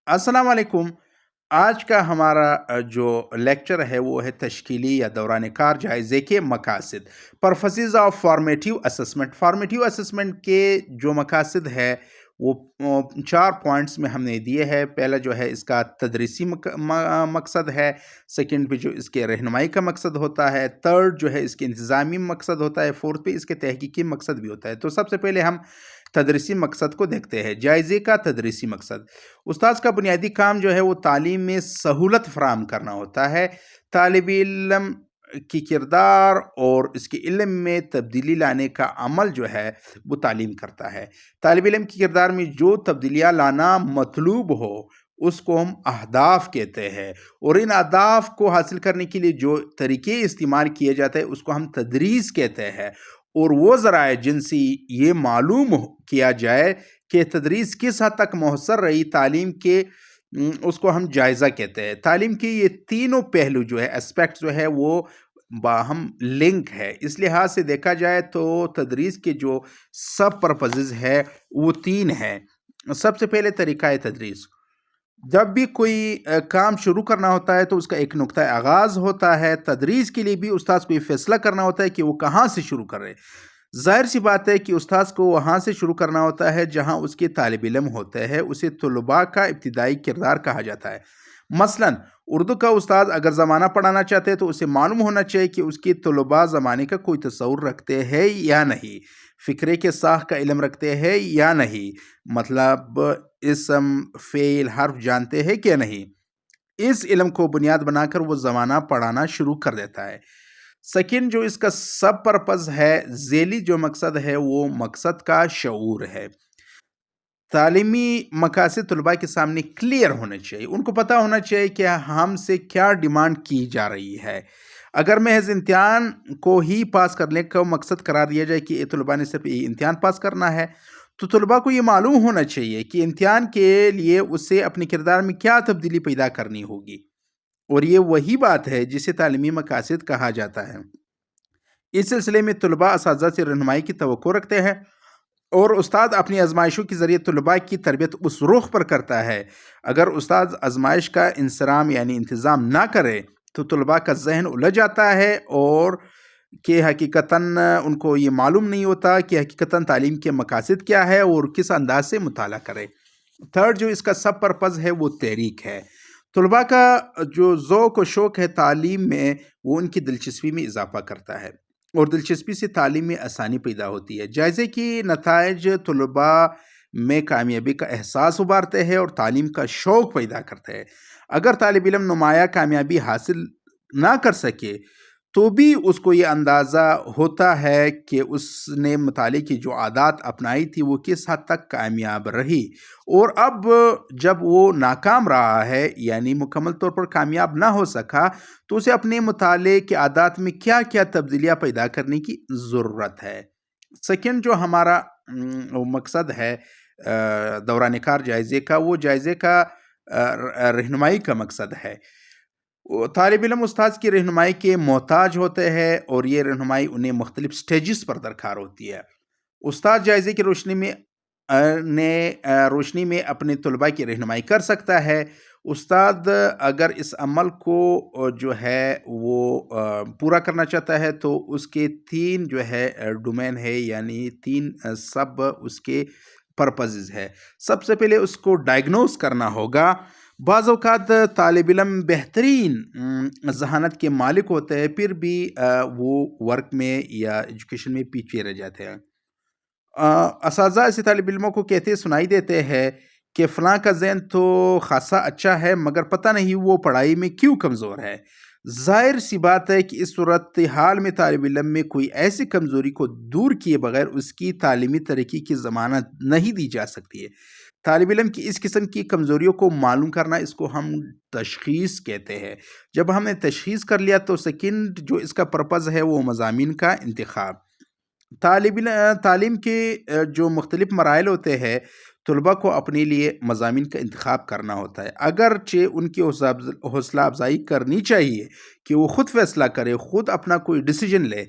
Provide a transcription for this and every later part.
السلام علیکم۔ آج کا ہمارا جو لیکچر ہے وہ ہے تشکیلی یا دوران کار جائزے کے مقاصد، purposes of formative assessment. Formative assessment کے جو مقاصد ہے وہ 4 پوائنٹس میں ہم نے دیے ہیں۔ پہلا جو ہے اس کا تدریسی مقصد ہے، سیکنڈ پہ جو اس کے رہنمائی کا مقصد ہوتا ہے، تھرڈ جو ہے اس کے انتظامی مقصد ہوتا ہے، فورتھ پہ اس کے تحقیقی مقصد بھی ہوتا ہے۔ تو سب سے پہلے ہم تدریسی مقصد کو دیکھتے ہیں۔ جائزے کا تدریسی مقصد، استاذ کا بنیادی کام جو ہے وہ تعلیم میں سہولت فراہم کرنا ہوتا ہے، طالب علم کی کردار اور اس کے علم میں تبدیلی لانے کا عمل جو ہے وہ تعلیم کرتا ہے۔ طالب علم کی کردار میں جو تبدیلیاں لانا مطلوب ہو اس کو ہم اہداف کہتے ہیں، اور ان اہداف کو حاصل کرنے کے لیے جو طریقے استعمال کیے جاتے ہیں اس کو ہم تدریس کہتے ہیں، اور وہ ذرائع جن سے یہ معلوم کیا جائے کہ تدریس کس حد تک مؤثر رہی تعلیم کے، اس کو ہم جائزہ کہتے ہیں۔ تعلیم کے یہ تینوں پہلو جو ہے، اسپیکٹ جو ہے وہ باہم لنک ہے۔ اس لحاظ سے دیکھا جائے تو تدریس کے جو سب پرپزز ہے وہ 3 ہیں۔ سب سے پہلے طریقہ تدریس۔ جب بھی کوئی کام شروع کرنا ہوتا ہے تو اس کا ایک نقطہ آغاز ہوتا ہے۔ تدریس کے لیے بھی استاذ کو یہ فیصلہ کرنا ہوتا ہے کہ وہ کہاں سے شروع کر رہے۔ ظاہر سی بات ہے کہ استاذ کو وہاں سے شروع کرنا ہوتا ہے جہاں اس کے طالب علم ہوتے ہیں، اسے طلباء کا ابتدائی کردار کہا جاتا ہے۔ مثلا اردو کا استاذ اگر زمانہ پڑھانا چاہتے ہیں تو اسے معلوم ہونا چاہیے کہ اس کے طلباء زمانے کا کوئی تصور رکھتے ہیں یا نہیں، فقرے کے ساخت کا علم رکھتے ہیں یا نہیں، مطلب اسم فعل حرف جانتے ہیں کہ نہیں۔ اس علم کو بنیاد بنا کر وہ زمانہ پڑھانا شروع کر دیتا ہے۔ سیکنڈ جو اس کا سب پرپز ہے، ذیلی جو مقصد ہے وہ مقصد کا شعور ہے۔ تعلیمی مقاصد طلباء کے سامنے کلیئر ہونے چاہیے، ان کو پتہ ہونا چاہیے کہ ہم سے کیا ڈیمانڈ کی جا رہی ہے۔ اگر محض امتحان کو ہی پاس کرنے کا مقصد قرار دیا جائے کہ طلباء نے صرف امتحان پاس کرنا ہے، تو طلباء کو یہ معلوم ہونا چاہیے کہ امتحان کے لیے اسے اپنے کردار میں کیا تبدیلی پیدا کرنی ہوگی، اور یہ وہی بات ہے جسے تعلیمی مقاصد کہا جاتا ہے۔ اس سلسلے میں طلباء اساتذہ سے رہنمائی کی توقع رکھتے ہیں، اور استاد اپنی آزمائشوں کے ذریعے طلباء کی تربیت اس رخ پر کرتا ہے۔ اگر استاد آزمائش کا انصرام یعنی انتظام نہ کرے تو طلباء کا ذہن الجھ جاتا ہے، اور کہ حقیقتاً ان کو یہ معلوم نہیں ہوتا کہ حقیقتاً تعلیم کے مقاصد کیا ہے اور کس انداز سے مطالعہ کرے۔ تھرڈ جو اس کا سب پرپز ہے وہ تحریک ہے۔ طلباء کا جو ذوق و شوق ہے تعلیم میں وہ ان کی دلچسپی میں اضافہ کرتا ہے، اور دلچسپی سے تعلیم میں آسانی پیدا ہوتی ہے۔ جائزے کی نتائج طلباء میں کامیابی کا احساس ابھارتے ہیں اور تعلیم کا شوق پیدا کرتے ہیں۔ اگر طالب علم نمایاں کامیابی حاصل نہ کر سکے تو بھی اس کو یہ اندازہ ہوتا ہے کہ اس نے مطالعے کی جو عادات اپنائی تھی وہ کس حد تک کامیاب رہی، اور اب جب وہ ناکام رہا ہے یعنی مکمل طور پر کامیاب نہ ہو سکا تو اسے اپنے مطالعے کے عادات میں کیا کیا تبدیلیاں پیدا کرنے کی ضرورت ہے۔ سیکنڈ جو ہمارا مقصد ہے دوران کار جائزے کا، وہ جائزے کا رہنمائی کا مقصد ہے۔ طالب علم استاذ کی رہنمائی کے محتاج ہوتے ہیں، اور یہ رہنمائی انہیں مختلف سٹیجز پر درکار ہوتی ہے۔ استاد جائزے کی روشنی میں اپنے طلباء کی رہنمائی کر سکتا ہے۔ استاد اگر اس عمل کو جو ہے وہ پورا کرنا چاہتا ہے تو اس کے 3 جو ہے ڈومین ہے، یعنی 3 سب اس کے پرپزز ہے۔ سب سے پہلے اس کو ڈائگنوز کرنا ہوگا۔ بعض اوقات طالب علم بہترین ذہانت کے مالک ہوتے ہیں، پھر بھی وہ ورک میں یا ایجوکیشن میں پیچھے رہ جاتے ہیں۔ اساتذہ ایسے طالب علموں کو کہتے سنائی دیتے ہیں کہ فلاں کا ذہن تو خاصا اچھا ہے مگر پتہ نہیں وہ پڑھائی میں کیوں کمزور ہے۔ ظاہر سی بات ہے کہ اس صورتحال میں طالب علم میں کوئی ایسی کمزوری کو دور کیے بغیر اس کی تعلیمی ترقی کی ضمانت نہیں دی جا سکتی ہے۔ طالب علم کی اس قسم کی کمزوریوں کو معلوم کرنا، اس کو ہم تشخیص کہتے ہیں۔ جب ہم نے تشخیص کر لیا تو سیکنڈ جو اس کا پرپز ہے وہ مضامین کا انتخاب۔ تعلیم کے جو مختلف مراحل ہوتے ہیں، طلباء کو اپنے لیے مضامین کا انتخاب کرنا ہوتا ہے۔ اگرچہ ان کی حوصلہ افزائی کرنی چاہیے کہ وہ خود فیصلہ کرے، خود اپنا کوئی ڈیسیجن لے،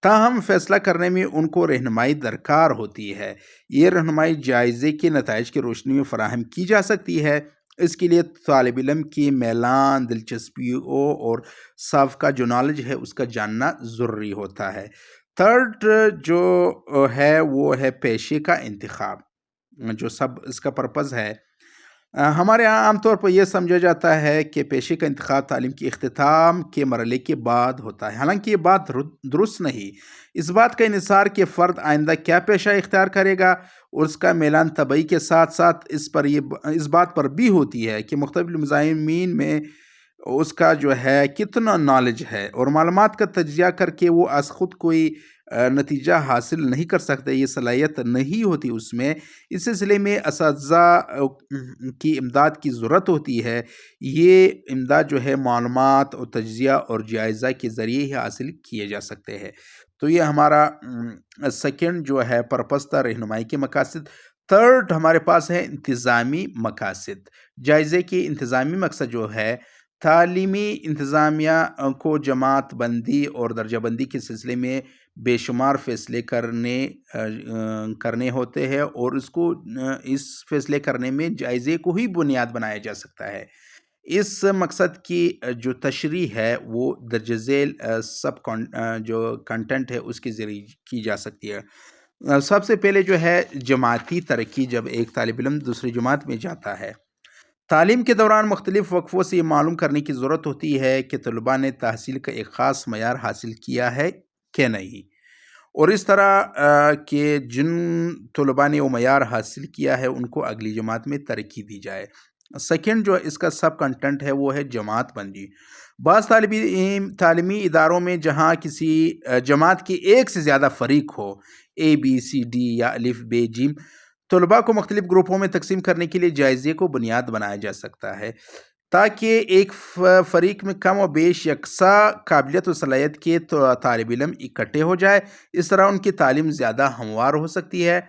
تاہم فیصلہ کرنے میں ان کو رہنمائی درکار ہوتی ہے۔ یہ رہنمائی جائزے کے نتائج کی روشنی میں فراہم کی جا سکتی ہے۔ اس کے لیے طالب علم کی میلان، دلچسپیوں اور سابقہ جو نالج ہے اس کا جاننا ضروری ہوتا ہے۔ تھرڈ جو ہے وہ ہے پیشے کا انتخاب، جو سب اس کا پرپز ہے۔ ہمارے یہاں عام طور پر یہ سمجھا جاتا ہے کہ پیشے کا انتخاب تعلیم کے اختتام کے مرحلے کے بعد ہوتا ہے، حالانکہ یہ بات درست نہیں۔ اس بات کا انحصار کہ فرد آئندہ کیا پیشہ اختیار کرے گا اور اس کا میلان طبعی کے ساتھ ساتھ اس بات پر بھی ہوتی ہے کہ مختلف مضامین میں اس کا جو ہے کتنا نالج ہے، اور معلومات کا تجزیہ کر کے وہ از خود کوئی نتیجہ حاصل نہیں کر سکتے، یہ صلاحیت نہیں ہوتی اس میں۔ اس سلسلے میں اساتذہ کی امداد کی ضرورت ہوتی ہے۔ یہ امداد جو ہے معلومات اور تجزیہ اور جائزہ کے ذریعے ہی حاصل کیے جا سکتے ہیں۔ تو یہ ہمارا سیکنڈ جو ہے پرپس تھا، رہنمائی کے مقاصد۔ تھرڈ ہمارے پاس ہے انتظامی مقاصد۔ جائزے کی انتظامی مقصد جو ہے تعلیمی انتظامیہ کو جماعت بندی اور درجہ بندی کے سلسلے میں بے شمار فیصلے کرنے ہوتے ہیں، اور اس فیصلے کرنے میں جائزے کو ہی بنیاد بنایا جا سکتا ہے۔ اس مقصد کی جو تشریح ہے وہ درج ذیل جو کنٹینٹ ہے اس کے ذریعے کی جا سکتی ہے۔ سب سے پہلے جو ہے جماعتی ترقی، جب ایک طالب علم دوسری جماعت میں جاتا ہے، تعلیم کے دوران مختلف وقفوں سے یہ معلوم کرنے کی ضرورت ہوتی ہے کہ طلباء نے تحصیل کا ایک خاص معیار حاصل کیا ہے کہ نہیں، اور اس طرح کہ جن طلباء نے وہ معیار حاصل کیا ہے ان کو اگلی جماعت میں ترقی دی جائے۔ سیکنڈ جو اس کا سب کنٹینٹ ہے وہ ہے جماعت بندی۔ بعض تعلیمی اداروں میں جہاں کسی جماعت کے ایک سے زیادہ فریق ہو، اے بی سی ڈی یا الف بے جیم، طلباء کو مختلف گروپوں میں تقسیم کرنے کے لیے جائزے کو بنیاد بنایا جا سکتا ہے تاکہ ایک فریق میں کم و بیش یکساں قابلیت و صلاحیت کے طالب علم اکٹھے ہو جائے۔ اس طرح ان کی تعلیم زیادہ ہموار ہو سکتی ہے۔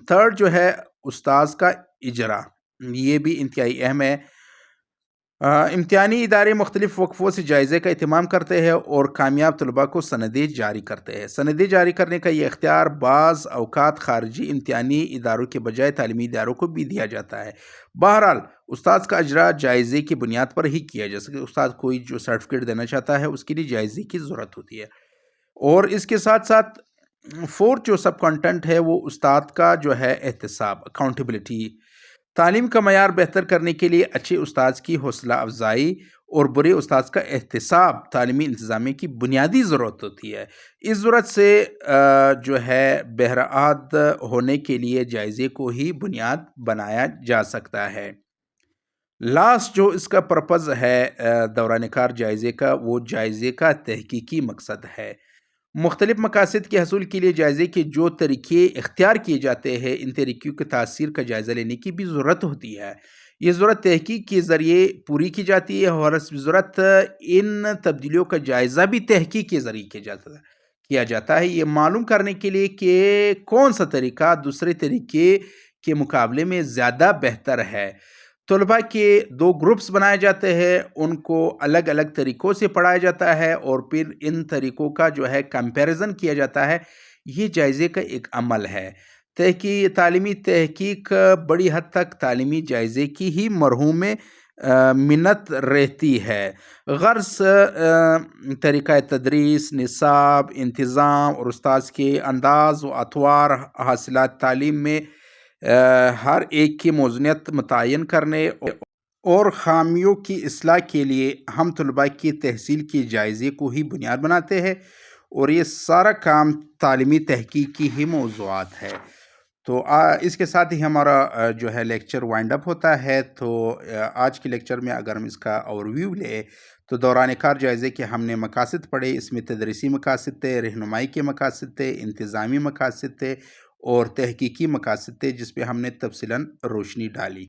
تھرڈ جو ہے استاذ کا اجرا، یہ بھی انتہائی اہم ہے۔ امتحانی ادارے مختلف وقفوں سے جائزے کا اہتمام کرتے ہیں اور کامیاب طلباء کو سندیں جاری کرتے ہیں۔ سندیں جاری کرنے کا یہ اختیار بعض اوقات خارجی امتحانی اداروں کے بجائے تعلیمی اداروں کو بھی دیا جاتا ہے۔ بہرحال استاذ کا اجرا جائزے کی بنیاد پر ہی کیا جا سکے۔ استاد کوئی جو سرٹیفکیٹ دینا چاہتا ہے اس کے لیے جائزے کی ضرورت ہوتی ہے۔ اور اس کے ساتھ ساتھ فورتھ جو سب کنٹینٹ ہے وہ استاد کا جو ہے احتساب، اکاؤنٹیبلٹی۔ تعلیم کا معیار بہتر کرنے کے لیے اچھے استاذ کی حوصلہ افزائی اور برے استاذ کا احتساب تعلیمی انتظامیہ کی بنیادی ضرورت ہوتی ہے۔ اس ضرورت سے جو ہے بہرحاد ہونے کے لیے جائزے کو ہی بنیاد بنایا جا سکتا ہے۔ لاسٹ جو اس کا پرپز ہے دوران کار جائزے کا، وہ جائزے کا تحقیقی مقصد ہے۔ مختلف مقاصد کے حصول کے لیے جائزے کے جو طریقے اختیار کیے جاتے ہیں، ان طریقوں کی تاثیر کا جائزہ لینے کی بھی ضرورت ہوتی ہے۔ یہ ضرورت تحقیق کے ذریعے پوری کی جاتی ہے، اور حسب ضرورت ان تبدیلیوں کا جائزہ بھی تحقیق کے ذریعے کیا جاتا ہے، یہ معلوم کرنے کے لیے کہ کون سا طریقہ دوسرے طریقے کے مقابلے میں زیادہ بہتر ہے۔ طلباء کے دو گروپس بنائے جاتے ہیں، ان کو الگ الگ طریقوں سے پڑھایا جاتا ہے اور پھر ان طریقوں کا جو ہے کمپیریزن کیا جاتا ہے۔ یہ جائزے کا ایک عمل ہے۔ تعلیمی تحقیق بڑی حد تک تعلیمی جائزے کی ہی مرہون میں منت رہتی ہے۔ غرض طریقہ تدریس، نصاب، انتظام اور استاذ کے انداز و اطوار حاصلات تعلیم میں ہر ایک کی موزونیت متعین کرنے اور خامیوں کی اصلاح کے لیے ہم طلباء کی تحصیل کی جائزے کو ہی بنیاد بناتے ہیں، اور یہ سارا کام تعلیمی تحقیق کی ہی موضوعات ہے۔ تو اس کے ساتھ ہی ہمارا جو ہے لیکچر وائنڈ اپ ہوتا ہے۔ تو آج کے لیکچر میں اگر ہم اس کا اوور ویو لیں تو دوران کار جائزے کے ہم نے مقاصد پڑھے۔ اس میں تدریسی مقاصد تھے، رہنمائی کے مقاصد تھے، انتظامی مقاصد تھے اور تحقیقی مقاصد تھے، جس پہ ہم نے تفصیلاً روشنی ڈالی۔